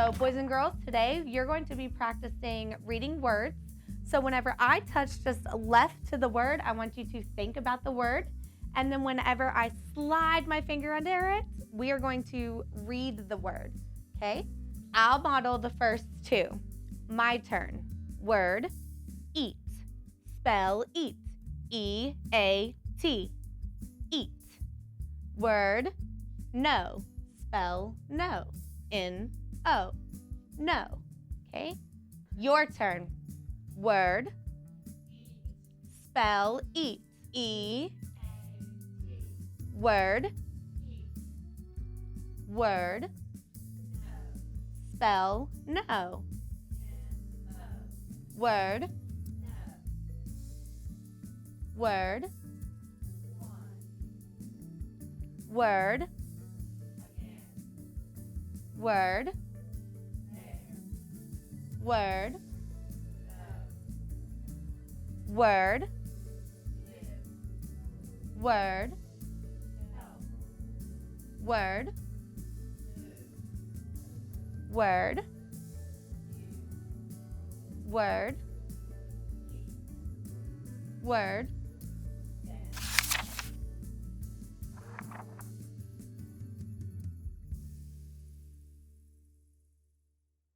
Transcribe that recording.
So boys and girls, today you're going to be practicing reading words. So whenever I touch just left to the word, I want you to think about the word. And then whenever I slide my finger under it, we are going to read the word, okay? I'll model the first two. My turn. Word, eat. Spell eat. E-A-T. Eat. Word, no. Spell no. N-O. No. Okay? Your turn. Word, spell eat. E-A-T. Word, word, spell no. Word, word, word, word, word, word, word, word, word, word, word,